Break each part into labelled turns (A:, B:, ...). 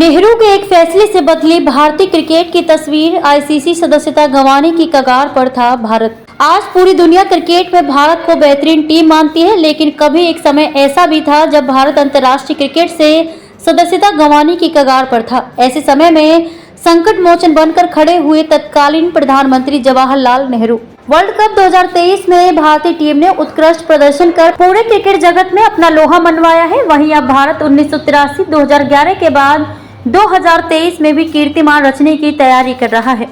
A: नेहरू के एक फैसले से बदली भारतीय क्रिकेट की तस्वीर। आईसीसी सदस्यता गंवाने की कगार पर था भारत। आज पूरी दुनिया क्रिकेट में भारत को बेहतरीन टीम मानती है, लेकिन कभी एक समय ऐसा भी था जब भारत अंतर्राष्ट्रीय क्रिकेट से सदस्यता गंवाने की कगार पर था। ऐसे समय में संकट मोचन बनकर खड़े हुए तत्कालीन प्रधानमंत्री जवाहरलाल नेहरू। वर्ल्ड कप 2023 में भारतीय टीम ने उत्कृष्ट प्रदर्शन कर पूरे क्रिकेट जगत में अपना लोहा मनवाया है। वहीं अब भारत 1983, 2011 के बाद 2023 में भी कीर्तिमान रचने की तैयारी कर रहा है।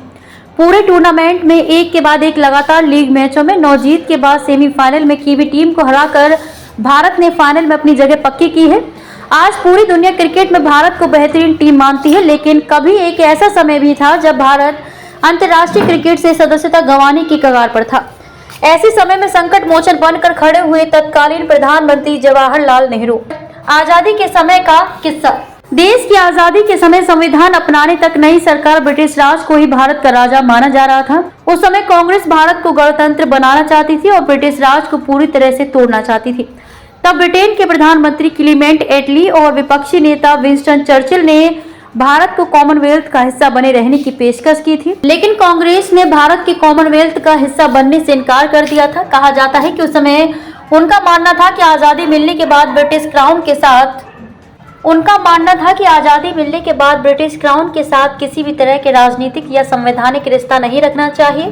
A: पूरे टूर्नामेंट में एक के बाद एक लगातार लीग मैचों में 9 जीत के बाद सेमीफाइनल में कीवी टीम को हराकर भारत ने फाइनल में अपनी जगह पक्की की है। आज पूरी दुनिया क्रिकेट में भारत को बेहतरीन टीम मानती है, लेकिन कभी एक ऐसा समय भी था जब भारत अंतर्राष्ट्रीय क्रिकेट से सदस्यता गंवाने की कगार पर था। ऐसे समय में संकट मोचन बनकर खड़े हुए तत्कालीन प्रधानमंत्री जवाहरलाल नेहरू। आजादी के समय का किस्सा। देश की आजादी के समय संविधान अपनाने तक नई सरकार ब्रिटिश राज को ही भारत का राजा माना जा रहा था। उस समय कांग्रेस भारत को गणतंत्र बनाना चाहती थी और ब्रिटिश राज को पूरी तरह से तोड़ना चाहती थी। तब ब्रिटेन के प्रधानमंत्री क्लीमेंट एटली और विपक्षी नेता विंस्टन चर्चिल ने भारत को कॉमनवेल्थ का हिस्सा बने रहने की पेशकश की थी, लेकिन कांग्रेस ने भारत के कॉमनवेल्थ का हिस्सा बनने से इनकार कर दिया था। कहा जाता है कि उस समय उनका मानना था कि आजादी मिलने के बाद ब्रिटिश क्राउन के साथ किसी भी तरह के राजनीतिक या संवैधानिक रिश्ता नहीं रखना चाहिए।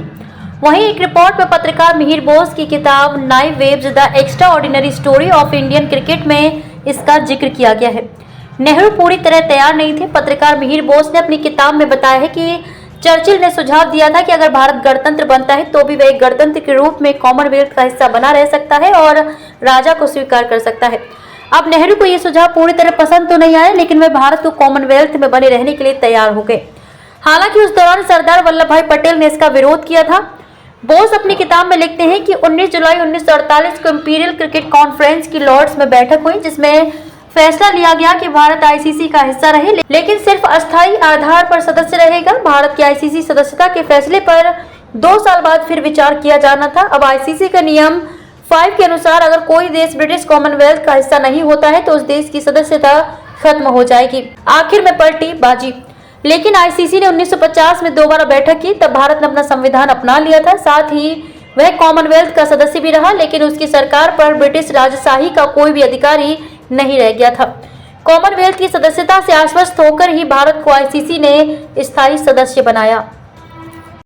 A: वहीं एक रिपोर्ट में पत्रकार मिहिर बोस की किताब naive waves the extra ordinary story of Indian cricket में इसका जिक्र किया गया है। नेहरू पूरी तरह तैयार नहीं थे। पत्रकार मिहिर बोस ने अपनी किताब में बताया है कि चर्चिल ने सुझाव दिया था कि अगर भारत गणतंत्र बनता है तो भी वह एक गणतंत्र के रूप में कॉमनवेल्थ का हिस्सा बना रह सकता है और राजा को स्वीकार कर सकता है। अब नेहरू को यह सुझाव पूरी तरह पसंद तो नहीं आया, लेकिन वे भारत को कॉमनवेल्थ में बने रहने के लिए तैयार हो गए। हालांकि उस दौरान सरदार वल्लभ भाई पटेल ने इसका विरोध किया था। बोस अपनी किताब में लिखते हैं कि 19 जुलाई 1948 को इंपीरियल क्रिकेट कॉन्फ्रेंस की लॉर्ड्स में बैठक हुई, जिसमें फैसला लिया गया कि भारत आईसीसी का हिस्सा रहे, लेकिन सिर्फ अस्थायी आधार पर सदस्य रहेगा। भारत की आईसीसी सदस्यता के फैसले पर 2 साल बाद फिर विचार किया जाना था। अब आईसीसी का नियम 5 के अनुसार अगर कोई देश ब्रिटिश कॉमनवेल्थ का हिस्सा नहीं होता है तो उस देश की सदस्यता खत्म हो जाएगी। आखिर में पलटी बाजी, लेकिन आईसीसी ने 1950 में दोबारा बैठक की। तब भारत ने अपना संविधान अपना लिया था, साथ ही वह कॉमनवेल्थ का सदस्य भी रहा, लेकिन उसकी सरकार पर ब्रिटिश राजशाही का कोई भी अधिकारी नहीं रह गया था। कॉमनवेल्थ की सदस्यता से आश्वस्त होकर ही भारत को आईसीसी ने स्थायी सदस्य बनाया।